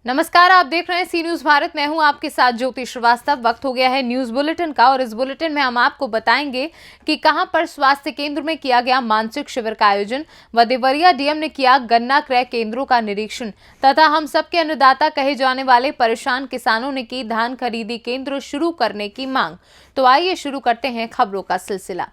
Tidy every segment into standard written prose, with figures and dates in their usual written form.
नमस्कार, आप देख रहे हैं सी न्यूज भारत। मैं हूं आपके साथ ज्योति श्रीवास्तव। वक्त हो गया है न्यूज बुलेटिन का और इस बुलेटिन में हम आपको बताएंगे कि कहां पर स्वास्थ्य केंद्र में किया गया मानसिक शिविर का आयोजन व देवरिया डीएम ने किया गन्ना क्रय केंद्रों का निरीक्षण तथा हम सबके अन्नदाता कहे जाने वाले परेशान किसानों ने की धान खरीदी केंद्र शुरू करने की मांग। तो आइए शुरू करते हैं खबरों का सिलसिला।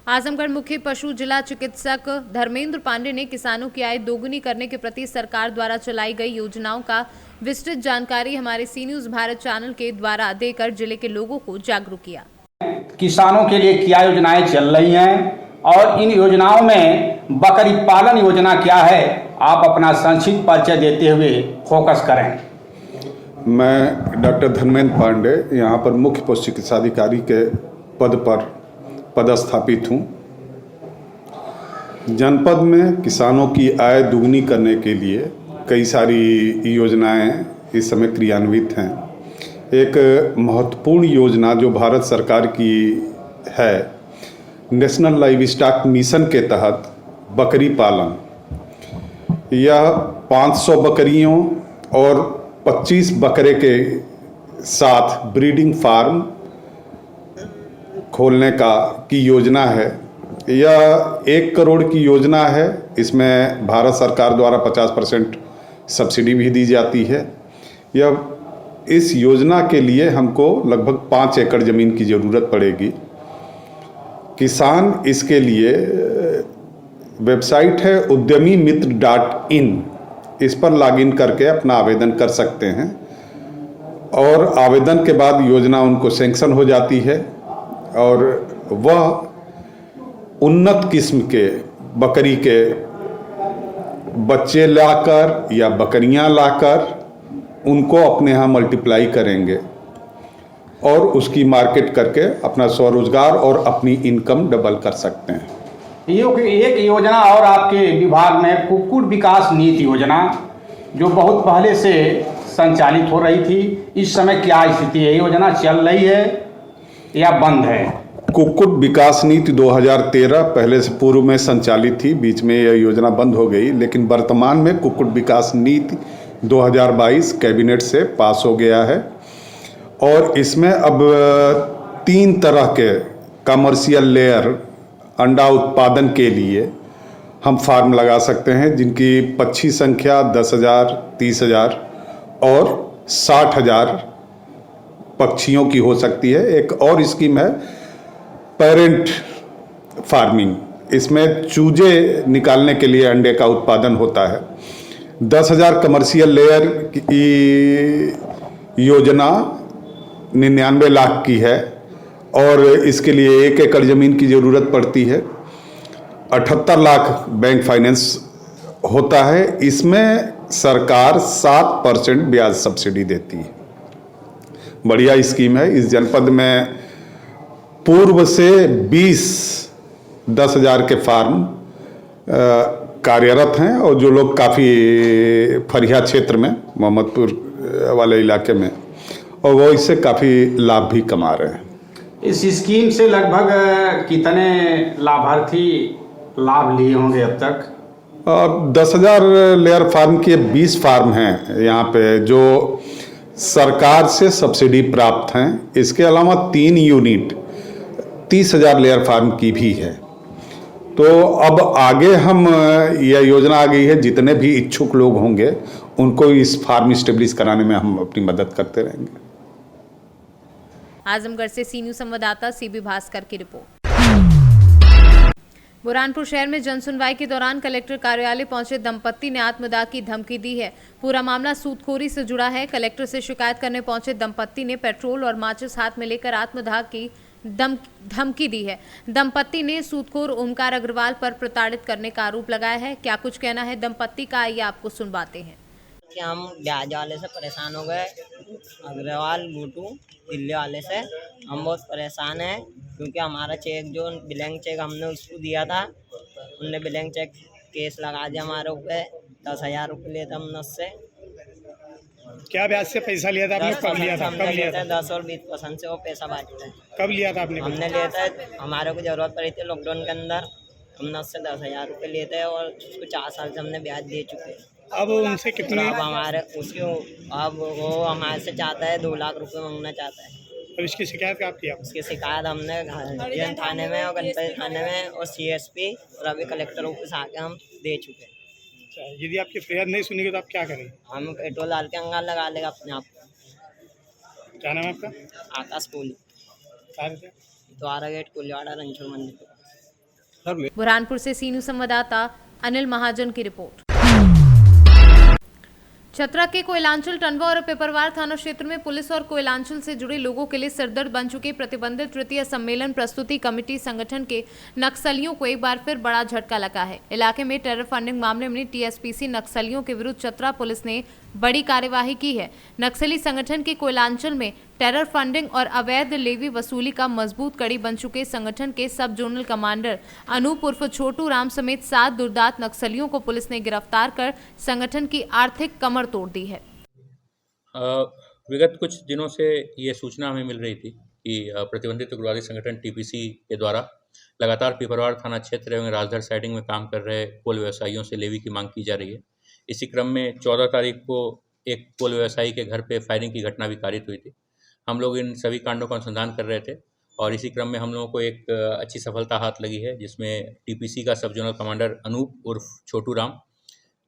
आजमगढ़ मुख्य पशु जिला चिकित्सक धर्मेंद्र पांडे ने किसानों की आय दोगुनी करने के प्रति सरकार द्वारा चलाई गई योजनाओं का विस्तृत जानकारी हमारे सी न्यूज भारत चैनल के द्वारा देकर जिले के लोगों को जागरूक किया। किसानों के लिए क्या योजनाएं चल रही हैं और इन योजनाओं में बकरी पालन योजना क्या है, आप अपना संक्षिप्त परिचय देते हुए फोकस करें। मैं डॉक्टर धर्मेंद्र पांडे यहाँ पर मुख्य पशु चिकित्सा अधिकारी के पद पर पदस्थापित हूँ। जनपद में किसानों की आय दुगनी करने के लिए कई सारी योजनाएं इस समय क्रियान्वित हैं। एक महत्वपूर्ण योजना जो भारत सरकार की है, नेशनल लाइव स्टॉक मिशन के तहत बकरी पालन। यह 500 बकरियों और 25 बकरे के साथ ब्रीडिंग फार्म खोलने की योजना है। यह 1 करोड़ की योजना है। इसमें भारत सरकार द्वारा 50% सब्सिडी भी दी जाती है। इस योजना के लिए हमको लगभग 5 एकड़ ज़मीन की ज़रूरत पड़ेगी। किसान इसके लिए वेबसाइट है udyamimiत्र.in, इस पर लॉगिन करके अपना आवेदन कर सकते हैं और आवेदन के बाद योजना उनको सैंक्शन हो जाती है और वह उन्नत किस्म के बकरी के बच्चे लाकर या बकरियां लाकर उनको अपने यहाँ मल्टीप्लाई करेंगे और उसकी मार्केट करके अपना स्वरोजगार और अपनी इनकम डबल कर सकते हैं। एक योजना और आपके विभाग में कुक्कुट विकास नीति योजना जो बहुत पहले से संचालित हो रही थी, इस समय क्या स्थिति है? योजना चल रही है या बंद है? कुक्कुट विकास नीति 2013 पहले से पूर्व में संचालित थी, बीच में यह योजना बंद हो गई, लेकिन वर्तमान में कुक्कुट विकास नीति 2022 कैबिनेट से पास हो गया है और इसमें अब 3 तरह के कमर्शियल लेयर अंडा उत्पादन के लिए हम फार्म लगा सकते हैं, जिनकी पक्षी संख्या 10,000, 30,000 और 60,000 पक्षियों की हो सकती है। एक और स्कीम है पेरेंट फार्मिंग, इसमें चूजे निकालने के लिए अंडे का उत्पादन होता है। 10,000 कमर्शियल लेयर की योजना 99 लाख की है और इसके लिए 1 एकड़ ज़मीन की ज़रूरत पड़ती है। 78 लाख बैंक फाइनेंस होता है। इसमें सरकार 7% ब्याज सब्सिडी देती है। बढ़िया स्कीम है। इस जनपद में पूर्व से 10,000 के फार्म कार्यरत हैं और जो लोग काफ़ी फरिया क्षेत्र में, मोहम्मदपुर वाले इलाके में, और वो इससे काफ़ी लाभ भी कमा रहे हैं। इस स्कीम से लगभग कितने लाभार्थी लाभ लिए होंगे अब तक? 10,000 लेयर फार्म के 20 फार्म हैं यहाँ पे जो सरकार से सब्सिडी प्राप्त हैं। इसके अलावा 3 यूनिट 30,000 लेयर फार्म की भी है। तो अब आगे हम यह योजना आ गई है, जितने भी इच्छुक लोग होंगे उनको इस फार्म स्टेब्लिश कराने में हम अपनी मदद करते रहेंगे। आजमगढ़ से सी न्यूज संवाददाता सीबी भास्कर की रिपोर्ट। बुरहानपुर शहर में जनसुनवाई के दौरान कलेक्टर कार्यालय पहुंचे दंपत्ति ने आत्मदाह की धमकी दी है। पूरा मामला सूदखोरी से जुड़ा है। कलेक्टर से शिकायत करने पहुंचे दंपत्ति ने पेट्रोल और माचिस हाथ में लेकर आत्मदाह की धमकी दी है। दंपत्ति ने सूदखोर ओमकार अग्रवाल पर प्रताड़ित करने का आरोप लगाया है। क्या कुछ कहना है दंपत्ति का, आइए आपको सुनवाते हैं। कि हम ब्याज वाले से परेशान हो गए, अग्रवाल गुटू दिल्ली वाले से हम बहुत परेशान हैं क्योंकि हमारा चेक जो ब्लैंक चेक हमने उसको दिया था, उनने ब्लैंक चेक केस लगा दिया हमारे ऊपर। 10,000 रुपये लिए थे हमने उससे। क्या ब्याज से पैसा लिया था आपने? कब लिया था? हमने लिया था 10 और 20% से वो पैसा बांटते हैं। कब लिया था आपने? हमने लिया था, हमारे को जरूरत पड़ी थी लॉकडाउन के अंदर, हमने उससे 10,000 रुपये लिए थे और उसको 4 साल से हमने ब्याज दे चुके हैं। अब उनसे तो कितने अब हमारे उसके अब वो हमारे से चाहता है 2 लाख रुपए मांगना चाहता है। अब इसकी शिकायत आप किया? उसकी शिकायत हमने जैन थाने में और गणपति थाने में और सीएसपी और अभी कलेक्टर ऑफिस आके हम दे चुके हैं। अच्छा, यदि आपकी फरियाद नहीं सुनेगी तो आप क्या करेंगे? हम पेट्रोल डाल के अंगार लगा लेगा अपने आप को। क्या नाम है आपका? आकाश कोहली, कहाँ रहते हैं? द्वारा गेट कुलियाड़ा रणछोड़ मंदिर के पास। बुरहानपुर से सी न्यूज संवाददाता अनिल महाजन की रिपोर्ट। चतरा के कोयलांचल, टंडवा और पिपरवार थाना क्षेत्र में पुलिस और कोयलांचल से जुड़े लोगों के लिए सिरदर्द बन चुके प्रतिबंधित तृतीय सम्मेलन प्रस्तुति कमेटी संगठन के नक्सलियों को एक बार फिर बड़ा झटका लगा है। इलाके में टेरर फंडिंग मामले में टीएसपीसी नक्सलियों के विरुद्ध चतरा पुलिस ने बड़ी कार्यवाही की है। नक्सली संगठन के कोयलांचल में टेरर फंडिंग और अवैध लेवी वसूली का मजबूत कड़ी बन चुके संगठन के सब जोनल कमांडर अनूप उर्फ छोटू राम समेत 7 दुर्दांत नक्सलियों को पुलिस ने गिरफ्तार कर संगठन की आर्थिक कमर तोड़ दी है। विगत कुछ दिनों से ये सूचना हमें मिल रही थी कि प्रतिबंधित उग्रवादी संगठन टीपीसी के द्वारा लगातार पिपरवार थाना क्षेत्र एवं राजधर साइडिंग में काम कर रहे कोल व्यवसायियों से लेवी की मांग की जा रही है। इसी क्रम में 14 तारीख को एक कोल व्यवसायी के घर पे फायरिंग की घटना भी कारित हुई थी। हम लोग इन सभी कांडों का अनुसंधान कर रहे थे और इसी क्रम में हम लोगों को एक अच्छी सफलता हाथ लगी है, जिसमें टीपीसी का सब जोनल कमांडर अनूप उर्फ छोटू राम,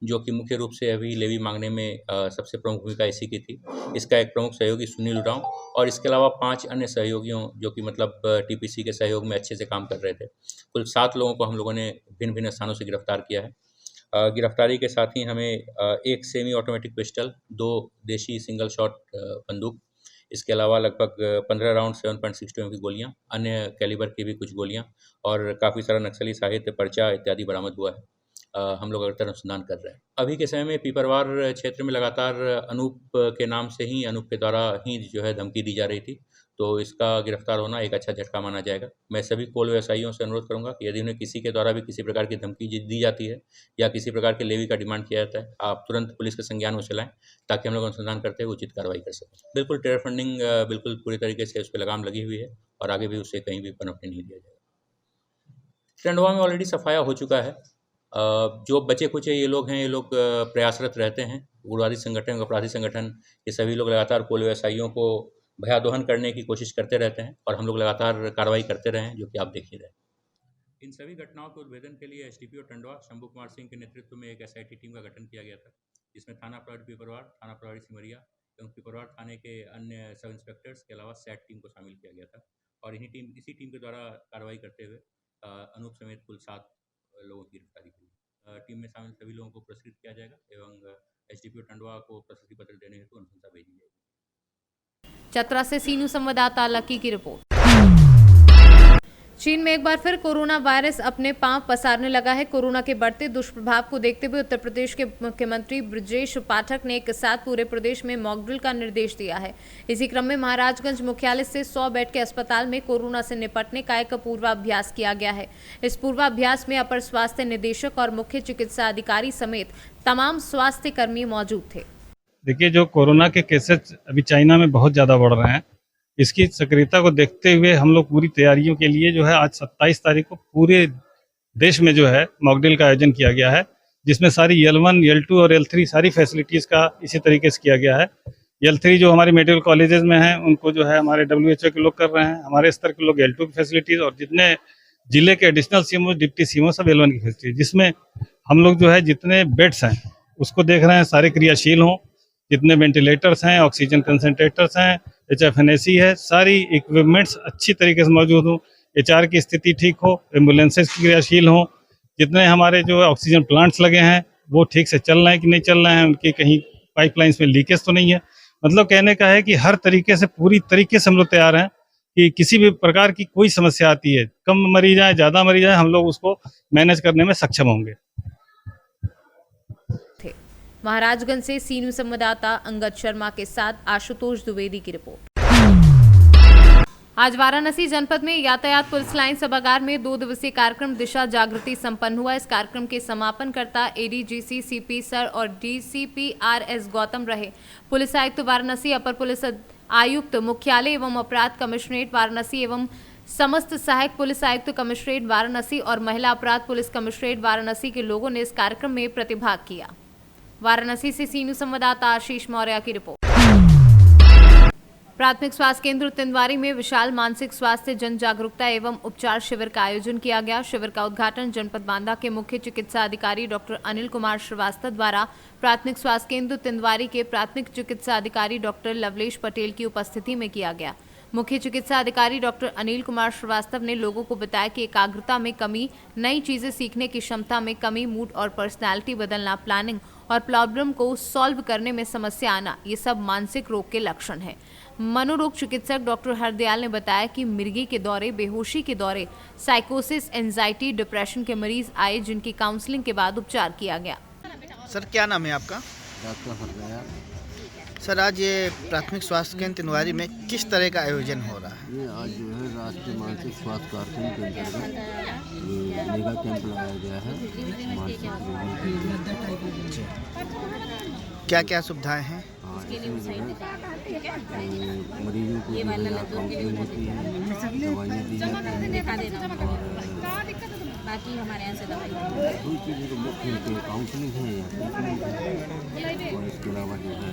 जो कि मुख्य रूप से अभी लेवी मांगने में सबसे प्रमुख भूमिका इसी की थी। इसका एक प्रमुख सहयोगी सुनील उरांव और इसके अलावा 5 अन्य सहयोगियों जो कि मतलब टीपीसी के सहयोग में अच्छे से काम कर रहे थे। कुल 7 लोगों को हम लोगों ने भिन्न भिन्न स्थानों से गिरफ्तार किया है। गिरफ्तारी के साथ ही हमें एक सेमी ऑटोमेटिक पिस्टल, 2 देशी सिंगल शॉट बंदूक, इसके अलावा लगभग 15 राउंड 7.62 एम की गोलियां, अन्य कैलिबर की भी कुछ गोलियां और काफ़ी सारा नक्सली साहित्य, पर्चा इत्यादि बरामद हुआ है। हम लोग अगर अनुसंधान कर रहे हैं। अभी के समय में पिपरवार क्षेत्र में लगातार अनूप के नाम से ही, अनूप के द्वारा ही जो है धमकी दी जा रही थी, तो इसका गिरफ्तार होना एक अच्छा झटका माना जाएगा। मैं सभी कोल व्यवसायियों से अनुरोध करूंगा कि यदि उन्हें किसी के द्वारा भी किसी प्रकार की धमकी दी जाती है या किसी प्रकार के लेवी का डिमांड किया जाता है, आप तुरंत पुलिस के संज्ञान में चलाएं ताकि हम लोग अनुसंधान करते हुए उचित कार्रवाई कर सकें। बिल्कुल टेरर फंडिंग बिल्कुल पूरी तरीके से उस पर लगाम लगी हुई है और आगे भी उसे कहीं भी पनपने नहीं दिया जाएगा। टंडवा में ऑलरेडी सफाया हो चुका है। जो बचे खुचे ये लोग हैं, ये लोग प्रयासरत रहते हैं। उग्रवादी संगठन, अपराधी संगठन, ये सभी लोग लगातार कोल व्यवसायियों को भयादोहन करने की कोशिश करते रहते हैं और हम लोग लगातार कार्रवाई करते रहे हैं, जो कि आप देख ही रहे हैं। इन सभी घटनाओं के उद्भेदन के लिए एसडीपीओ टंडवा शंभू कुमार सिंह के नेतृत्व में एक एसआईटी टीम का गठन किया गया था, जिसमें थाना प्रभारी पिपरवार, थाना प्रभारी सिमरिया एवं पिपरवार थाने के अन्य सब इंस्पेक्टर्स के अलावा सैट टीम को शामिल किया गया था और इसी टीम के द्वारा कार्रवाई करते हुए अनूप समेत कुल 7 लोगों की गिरफ्तारी हुई। टीम में शामिल सभी लोगों को पुरस्कृत किया जाएगा एवं एसडीपीओ टंडवा को प्रशस्ति पत्र देने हेतु अनुशंसा भेजी जाएगी। चतरा से सी न्यूज संवाददाता लकी की रिपोर्ट। चीन में एक बार फिर कोरोना वायरस अपने पांव पसारने लगा है। कोरोना के बढ़ते दुष्प्रभाव को देखते हुए उत्तर प्रदेश के मुख्यमंत्री ब्रजेश पाठक ने एक साथ पूरे प्रदेश में मॉकड्रिल का निर्देश दिया है। इसी क्रम में महाराजगंज मुख्यालय से 100 बेड के अस्पताल में कोरोना से निपटने का एक पूर्वाभ्यास किया गया है। इस पूर्वाभ्यास में अपर स्वास्थ्य निदेशक और मुख्य चिकित्सा अधिकारी समेत तमाम स्वास्थ्य कर्मी मौजूद थे। देखिए, जो कोरोना के केसेस अभी चाइना में बहुत ज़्यादा बढ़ रहे हैं, इसकी सक्रियता को देखते हुए हम लोग पूरी तैयारियों के लिए जो है आज 27 तारीख को पूरे देश में जो है मॉकड्रिल का आयोजन किया गया है, जिसमें सारी L1, L2 और L3 सारी फैसिलिटीज़ का इसी तरीके से किया गया है। L3 जो हमारे मेडिकल कॉलेजेस में हैं उनको जो है हमारे WHO के लोग कर रहे हैं, हमारे स्तर के लोग L2 की फैसिलिटीज़ और जितने जिले के एडिशनल सीएमओ, डिप्टी सीएमओ सब L1 की फैसिलिटीज, जिसमें हम लोग जो है जितने बेड्स हैं उसको देख रहे हैं सारे क्रियाशील हों, जितने वेंटिलेटर्स हैं, ऑक्सीजन कंसंट्रेटर्स हैं, HFNAC है, सारी इक्विपमेंट्स अच्छी तरीके से मौजूद हों, HR की स्थिति ठीक हो, एम्बुलेंसेज क्रियाशील हों, जितने हमारे जो ऑक्सीजन प्लांट्स लगे हैं वो ठीक से चल रहे हैं कि नहीं चल रहे हैं, उनकी कहीं पाइपलाइंस में लीकेज तो नहीं है। मतलब कहने का है कि हर तरीके से पूरी तरीके से हम लोग तैयार हैं कि किसी भी प्रकार की कोई समस्या आती है, कम मरीज आए, ज़्यादा मरीज आए, हम लोग उसको मैनेज करने में सक्षम होंगे। महाराजगंज से सी न्यूज संवाददाता अंगद शर्मा के साथ आशुतोष द्विवेदी की रिपोर्ट। आज वाराणसी जनपद में यातायात पुलिस लाइन सभागार में 2 दिवसीय कार्यक्रम दिशा जागृति संपन्न हुआ। इस कार्यक्रम के समापनकर्ता ADGC CP सर और DCP RS गौतम रहे। पुलिस आयुक्त वाराणसी, अपर पुलिस आयुक्त मुख्यालय एवं अपराध कमिश्नरेट वाराणसी एवं समस्त सहायक पुलिस आयुक्त कमिश्नरेट वाराणसी और महिला अपराध पुलिस कमिश्नरेट वाराणसी के लोगों ने इस कार्यक्रम में प्रतिभाग किया। वाराणसी से सी न्यूज संवाददाता आशीष मौर्य की रिपोर्ट। प्राथमिक स्वास्थ्य केंद्र तिंदवारी में विशाल मानसिक स्वास्थ्य जन जागरूकता एवं उपचार शिविर का आयोजन किया गया। शिविर का उद्घाटन जनपद बांदा के मुख्य चिकित्सा अधिकारी डॉक्टर अनिल कुमार श्रीवास्तव द्वारा प्राथमिक स्वास्थ्य केंद्र तिंदवारी के प्राथमिक चिकित्सा अधिकारी डॉक्टर लवलेश पटेल की उपस्थिति में किया गया। मुख्य चिकित्सा अधिकारी डॉक्टर अनिल कुमार श्रीवास्तव ने लोगों को बताया कि एकाग्रता में कमी, नई चीजें सीखने की क्षमता में कमी, मूड और पर्सनैलिटी बदलना, प्लानिंग और प्रॉब्लम को सॉल्व करने में समस्या आना, ये सब मानसिक रोग के लक्षण हैं। मनोरोग चिकित्सक डॉक्टर हरदयाल ने बताया कि मिर्गी के दौरे, बेहोशी के दौरे, साइकोसिस, एंजाइटी, डिप्रेशन के मरीज आए जिनकी काउंसलिंग के बाद उपचार किया गया। सर क्या नाम है आपका? डॉक्टर हरदयाल। सर आज ये प्राथमिक स्वास्थ्य केंद्र तिंदवारी में किस तरह का आयोजन हो रहा है? ये आज जो है राष्ट्रीय मानसिक स्वास्थ्य कार्यक्रम के अंतर्गत ये मेगा कैंप लगाया गया है मानसिक रोगियों के लिए। क्या क्या सुविधाएं हैं? हाँ, इसमें जो है मरीजों को जो है काउंसलिंग होती है, दवाइयाँ दी जाती हैं और बाकी हमारे यहाँ से दवाई दो चीज़ें तो मुख्य है, काउंसलिंग है या ट्रीटमेंट है और इसके अलावा जो है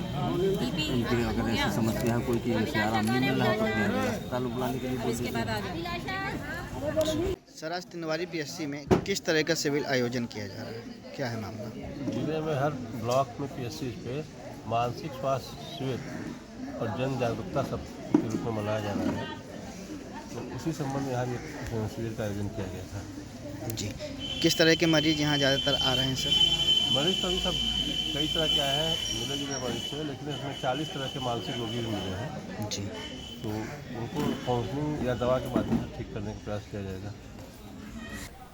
उनके अगर ऐसी समस्या है कोई चीज़ जैसे आराम नहीं मिल रहा तो फिर अस्पताल बुलाने के लिए बोल देते हैं। सर आज तिंदवारी पीएचसी में किस तरह का सिविल आयोजन किया जा रहा है, क्या है मामला? जिले में हर ब्लॉक में पीएचसी पे मानसिक स्वास्थ्य शिविर और जन जागरूकता सब के रूप में मनाया जा रहा है, तो उसी संबंध में यहाँ ये शिविर का आयोजन किया गया था। जी, किस तरह के मरीज यहाँ ज़्यादातर आ रहे हैं सर? मरीज तो अभी सब कई तरह के आए हैं, मिले जुले मरीज थे, लेकिन इसमें 40 तरह के मानसिक रोगी भी मिले हैं। जी, तो उनको काउंसलिंग या दवा के माध्यम से ठीक करने का प्रयास किया जाएगा।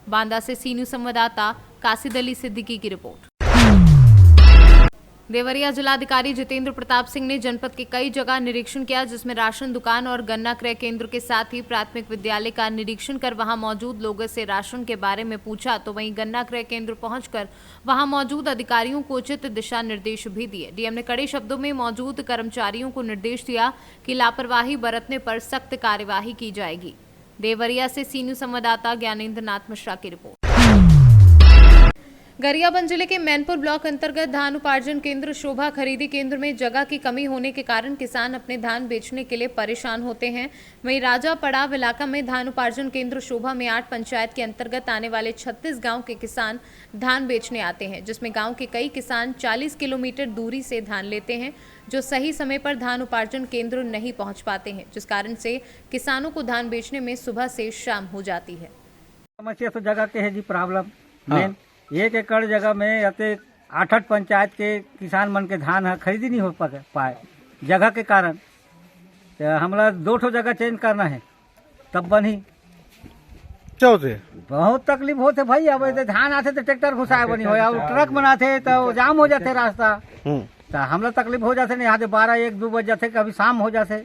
बांदा से सी न्यूज संवाददाता कासिद अली सिद्दीकी की रिपोर्ट। देवरिया जिलाधिकारी जितेंद्र प्रताप सिंह ने जनपद के कई जगह निरीक्षण किया, जिसमें राशन दुकान और गन्ना क्रय केंद्र के साथ ही प्राथमिक विद्यालय का निरीक्षण कर वहां मौजूद लोगों से राशन के बारे में पूछा, तो वहीं गन्ना क्रय केंद्र पहुंचकर वहां मौजूद अधिकारियों को उचित दिशा निर्देश भी दिए। डीएम ने कड़े शब्दों में मौजूद कर्मचारियों को निर्देश दिया कि लापरवाही बरतने पर सख्त कार्यवाही की जाएगी। देवरिया से सी न्यूज संवाददाता ज्ञानेंद्र नाथ मिश्रा की रिपोर्ट। गरियाबंद जिले के मैनपुर ब्लॉक अंतर्गत धान उपार्जन केंद्र शोभा खरीदी केंद्र में जगह की कमी होने के कारण किसान अपने धान बेचने के लिए परेशान होते हैं। वहीं राजा पड़ाव इलाका में धान उपार्जन केंद्र शोभा में 8 पंचायत के अंतर्गत आने वाले 36 गांव के किसान धान बेचने आते हैं, जिसमें गांव के कई किसान 40 किलोमीटर दूरी से धान लेते हैं, जो सही समय पर धान उपार्जन केंद्र नहीं पहुँच पाते हैं, जिस कारण से किसानों को धान बेचने में सुबह से शाम हो जाती है। समस्या तो जगह के है जी, प्रॉब्लम मेन 1 एकड़ जगह में अते 8 पंचायत के किसान मन के धान खरीदी नहीं हो पाए जगह के कारण। तो हमरा 2 जगह चेंज करना है तब बनी। क्या होते? बहुत तकलीफ होते भाई। अब धान आते तो ट्रैक्टर घुसाए बनी हो, और ट्रक बनाते तो जाम हो जाते रास्ता, तो हमरा तकलीफ हो जाते। यहाँ 12-1-2 बज जाते, कभी शाम हो जाते।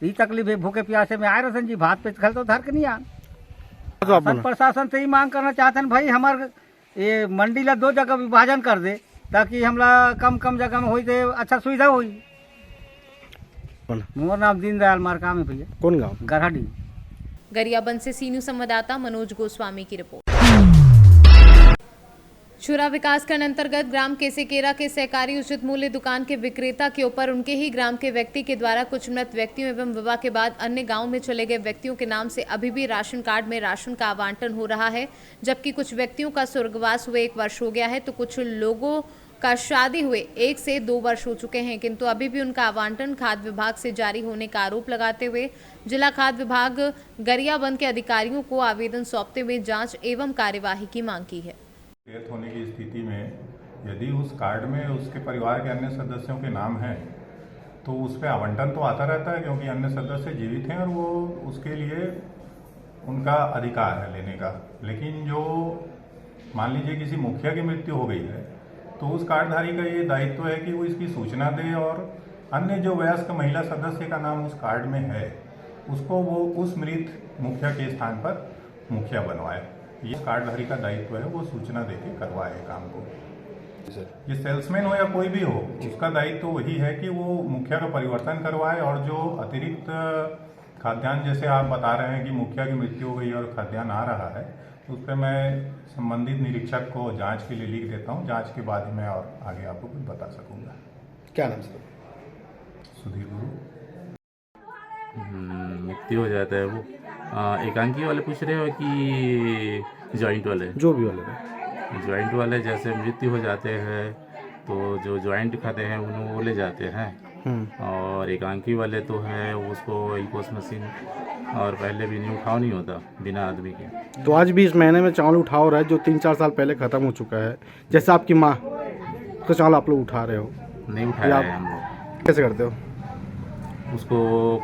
ये तकलीफ है। भूखे प्यासे में आए रसन जी, भात पे खल तो धर के नहीं आ। प्रशासन से ही मांग करना चाहते हैं भाई, हमारे ये मंडी ला 2 जगह विभाजन कर दे, ताकि हमरा कम जगह में हुई तो अच्छा सुविधा हुई। मोर नाम दीनदयाल मार्का में भैया। कौन गाँव? गरहाडी। गरियाबंद से सी न्यूज संवाददाता मनोज गोस्वामी की रिपोर्ट। छुरा विकासखंड अंतर्गत ग्राम केसेकेरा के सहकारी उचित मूल्य दुकान के विक्रेता के ऊपर उनके ही ग्राम के व्यक्ति के द्वारा कुछ मृत व्यक्तियों एवं विवाह के बाद अन्य गांव में चले गए व्यक्तियों के नाम से अभी भी राशन कार्ड में राशन का आवंटन हो रहा है, जबकि कुछ व्यक्तियों का स्वर्गवास हुए 1 वर्ष हो गया है, तो कुछ लोगों का शादी हुए 1 से 2 वर्ष हो चुके हैं, किंतु अभी भी उनका आवंटन खाद्य विभाग से जारी होने का आरोप लगाते हुए जिला खाद्य विभाग गरियाबंद के अधिकारियों को आवेदन सौंपते हुए जांच एवं कार्यवाही की मांग की है। डेथ होने की स्थिति में यदि उस कार्ड में उसके परिवार के अन्य सदस्यों के नाम हैं तो उस पर आवंटन तो आता रहता है, क्योंकि अन्य सदस्य जीवित हैं और वो उसके लिए उनका अधिकार है लेने का। लेकिन जो मान लीजिए किसी मुखिया की मृत्यु हो गई है तो उस कार्डधारी का ये दायित्व है कि वो इसकी सूचना दे और अन्य जो वयस्क महिला सदस्य का नाम उस कार्ड में है उसको वो उस मृत मुखिया के स्थान पर मुखिया बनवाए। ये कार्डधारी का दायित्व है, वो सूचना देके करवाए काम को। ये सेल्समैन हो या कोई भी हो, उसका दायित्व वही है कि वो मुखिया का परिवर्तन करवाए और जो अतिरिक्त खाद्यान्न, जैसे आप बता रहे हैं कि मुखिया की मृत्यु हो गई और खाद्यान्न आ रहा है, तो उस पर मैं संबंधित निरीक्षक को जांच के लिए लिख देता हूं। जांच के बाद ही मैं और आगे आपको कुछ बता सकूंगा। क्या नाम सर? सुधीर गुरु। मुक्ति हो जाता है वो। एकांकी वाले पूछ रहे हो कि जॉइंट वाले? जो भी वाले जॉइंट वाले जैसे मृत्यु हो जाते हैं तो जो जॉइंट खाते हैं उन्हें वो ले जाते हैं, और एकांकी वाले तो है उसको इकोस मशीन और पहले भी नहीं उठाव नहीं होता बिना आदमी के। तो आज भी इस महीने में चावल उठाव रहा है जो 3-4 साल पहले ख़त्म हो चुका है। जैसे आपकी माँ तो चावल आप लोग उठा रहे हो? नहीं उठा रहे हैं हम लोग। कैसे करते हो? उसको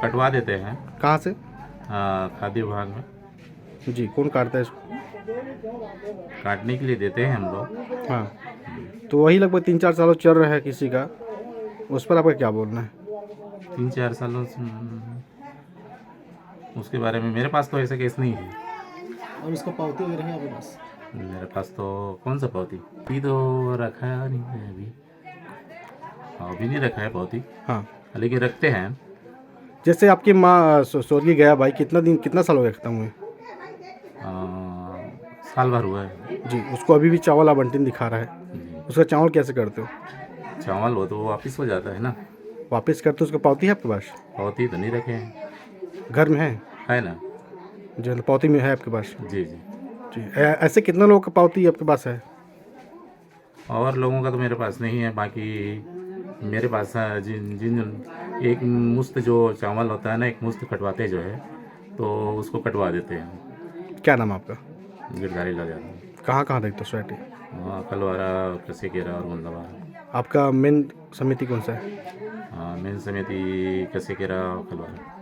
कटवा देते हैं। कहाँ से? खाद्य विभाग में। जी, कौन काटता है इसको? काटने के लिए देते हैं हम लोग। हाँ, तो वही लगभग 3-4 सालों चल रहा है किसी का, उस पर आपका क्या बोलना है? 3-4 सालों से उसके बारे में मेरे पास तो ऐसा केस नहीं है। और उसका पावती वगैरह है आपके पास? मेरे पास तो कौन सा पावती अभी तो रखा नहीं है। अभी नहीं रखा है पावती। हाँ, लेकिन रखते हैं। जैसे आपकी माँ स्वर्गीय गया भाई, कितना साल हो गया खत्म हुए? साल भर हुआ है जी। उसको अभी भी चावल आवंटन दिखा रहा है, उसका चावल कैसे करते हो? चावल वो तो वापस हो जाता है ना। वापस करते हो? उसका पावती है आपके पास? पावती तो नहीं रखे हैं। घर में है ना जी, पावती में है आपके पास? जी जी जी। ऐसे कितना लोगों का पावती आपके पास है? और लोगों का तो मेरे पास नहीं है। बाकी मेरे पास जिन एक मुश्त जो चावल होता है ना, एक मुश्त कटवाते जो है तो उसको कटवा देते हैं। क्या नाम आपका? गिरधारी लग जाता है। कहाँ देखते हो सोसाइटी? कलवारा, कसेकेरा और मुंदाबाद। आपका मेन समिति कौन सा है? मेन समिति कसेकेरा और कलवारा।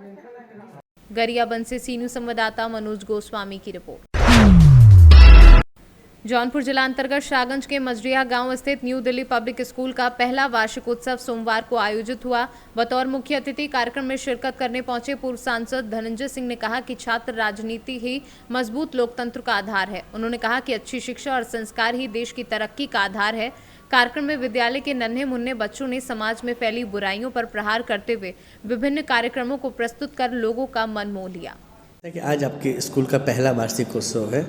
गरियाबंद से सीनियर संवाददाता मनोज गोस्वामी की रिपोर्ट। जौनपुर जिला अंतर्गत शाहगंज के मजरिया गांव स्थित न्यू दिल्ली पब्लिक स्कूल का पहला वार्षिक उत्सव सोमवार को आयोजित हुआ। बतौर मुख्य अतिथि कार्यक्रम में शिरकत करने पहुंचे पूर्व सांसद धनंजय सिंह ने कहा कि छात्र राजनीति ही मजबूत लोकतंत्र का आधार है। उन्होंने कहा कि अच्छी शिक्षा और संस्कार ही देश की तरक्की का आधार है। कार्यक्रम में विद्यालय के नन्हे मुन्ने बच्चों ने समाज में फैली बुराइयों पर प्रहार करते हुए विभिन्न कार्यक्रमों को प्रस्तुत कर लोगों का मन मोह लिया। आज आपके स्कूल का पहला वार्षिक उत्सव है,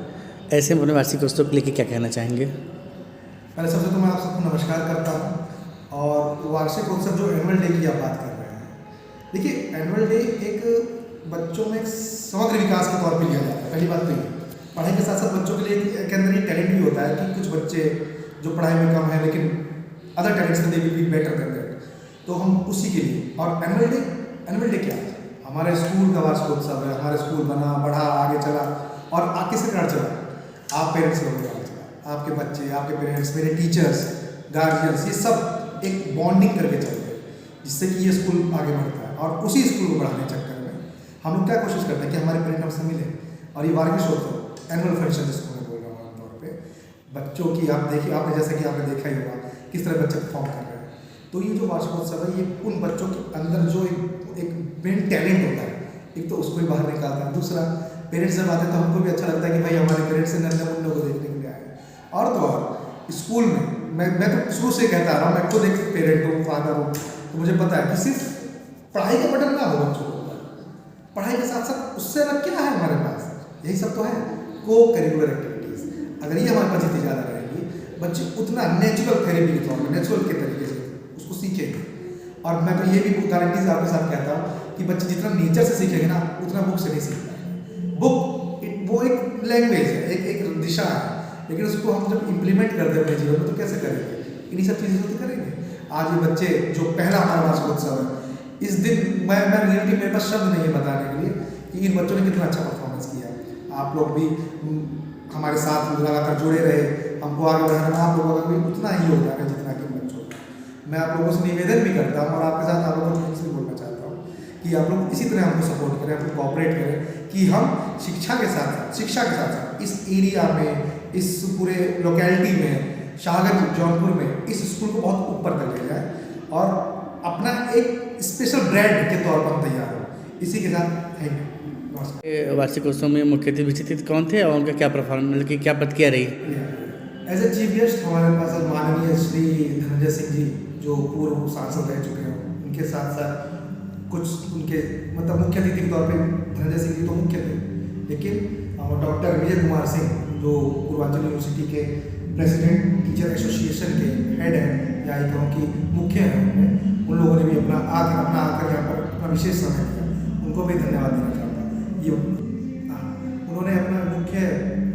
ऐसे में वार्षिक उत्सव के लिए क्या कहना चाहेंगे? पहले सबसे तो मैं आप सबको नमस्कार करता हूँ। और वार्षिक उत्सव जो एनुअल डे की आप बात कर रहे हैं, देखिए एनुअल डे एक बच्चों में एक समग्र विकास के तौर पे लिया जाता है। पहली बात तो ये, पढ़ाई के साथ साथ बच्चों के लिए के अंदर ये टैलेंट भी होता है कि कुछ बच्चे जो पढ़ाई में कम है लेकिन अदर टैलेंट्स में they will be better than that, तो हम उसी के लिए। और एनुअल डे क्या है? हमारे स्कूल का वार्षिक उत्सव है। हमारे स्कूल बना, बढ़ा, आगे चला और किसके कारण चला? आप पेरेंट्स लोगों के कारण चला। आपके बच्चे, आपके पेरेंट्स, मेरे टीचर्स, गार्जियंस, ये सब एक बॉन्डिंग करके चलते हैं जिससे कि ये स्कूल आगे बढ़ता है। और उसी स्कूल को बढ़ाने के चक्कर में हम लोग क्या कोशिश करते हैं कि हमारे पेरेंट हमसे मिले। और ये वार्षिक उत्सव एनुअल फंक्शन जिसको मैं बोल रहा हूँ आमतौर पर, बच्चों की आप देखिए, आपने जैसा कि आपने देखा ही होगा किस तरह बच्चे परफॉर्म कर रहे हैं। तो ये जो वार्षिकोत्सव है ये उन बच्चों के अंदर जो एक मेन टैलेंट होता है, एक तो उसको ही बाहर निकालता है। दूसरा, पेरेंट्स जब आते हैं तो हमको भी अच्छा लगता है कि भाई हमारे पेरेंट्स से नन्हे मुन्ने को देखने के लिए आए। और तो और स्कूल में मैं तो शुरू से कहता आ रहा हूँ, मैं खुद एक पेरेंट हूँ, फादर हूँ, तो मुझे पता है कि सिर्फ पढ़ाई का बटन ना हो बच्चों को, पढ़ाई के साथ साथ उससे अलग क्या है हमारे पास, यही सब तो है को करिकुलर एक्टिविटीज़। अगर ये हमारे पास जितनी ज़्यादा रहेगी, बच्चे उतना नेचुरल थेरेपी के तौर पर, नेचुरल के तरीके से उसको सीखेंगे। और मैं तो ये भी गारंटी से आपके साथ कहता हूँ कि बच्चे जितना नेचर से सीखेंगे ना, उतना बुक से नहीं सीख पाएंगे। बुक वो एक लैंग्वेज है, एक दिशा है, लेकिन उसको हम जब इम्प्लीमेंट करते हैं अपने जीवन में तो कैसे करेंगे? इन्हीं सब चीज़ों से करेंगे। आज ये बच्चे जो पहला हमारा वार्षिकोत्सव है, इस दिन मैं रियलिटी मेरे पास शब्द नहीं है बताने के लिए कि इन बच्चों ने कितना अच्छा परफॉर्मेंस किया। आप लोग भी हमारे साथ लगातार जुड़े रहे, हमको आगे बढ़ाने में आप लोगों का भी उतना ही योगदान है जितना कि बच्चों का। मैं आप लोगों से निवेदन भी करता हूँ और आपके साथ आप लोगों को बोलना चाहता हूँ कि आप लोग इसी तरह हमको सपोर्ट करें, हमको कोऑपरेट करें कि हम शिक्षा के साथ इस एरिया में, इस पूरे लोकेलिटी में, शाहगंज जौनपुर में इस स्कूल को बहुत ऊपर तक ले जाए और अपना एक स्पेशल ब्रांड के तौर पर हम तैयार हो। इसी के साथ थैंक यू। वार्षिक उत्सव में मुख्य अतिथि कौन थे और उनका क्या परफॉर्मेंस की क्या प्रतिक्रिया रही? एज ए चीफ गेस्ट हमारे पास माननीय श्री धनंजय सिंह जी जो पूर्व सांसद रह चुके हैं, उनके साथ साथ कुछ उनके मतलब मुख्य अतिथि के तौर पे धनंजय सिंह जी तो मुख्य थे, लेकिन डॉक्टर विजय कुमार सिंह जो पूर्वांचल यूनिवर्सिटी के प्रेसिडेंट टीचर एसोसिएशन के हेड हैं या एक कि मुख्य हैं उन लोगों ने भी अपना आकर यहाँ पर अपना विशेष समय दिया, उनको भी धन्यवाद देना चाहता हूँ। ये उन्होंने अपना मुख्य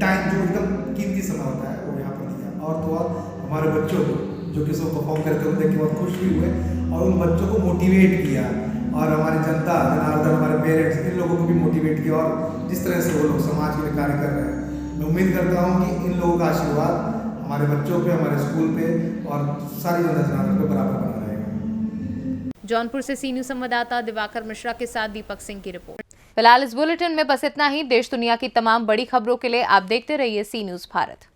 टाइम जो एकदम कीमती समय होता है वो यहाँ पर दिया, और तो और हमारे बच्चों को जो कि सब परफॉर्म करते हुए देख के बहुत खुश भी हुए और उन बच्चों को मोटिवेट किया, और हमारी जनता जनार्दन हमारे पेरेंट्स इन लोगों को भी मोटिवेट किया, और जिस तरह से वो लोग समाज के लिए कार्य कर रहे हैं, मैं उम्मीद करता हूँ कि इन लोगों का आशीर्वाद हमारे बच्चों पे, हमारे स्कूल पे और सारी जनता जनार्दन पे बराबर बना रहेगा। जौनपुर से सी न्यूज संवाददाता दिवाकर मिश्रा के साथ दीपक सिंह की रिपोर्ट। फिलहाल इस बुलेटिन में बस इतना ही। देश दुनिया की तमाम बड़ी खबरों के लिए आप देखते रहिए सी न्यूज भारत।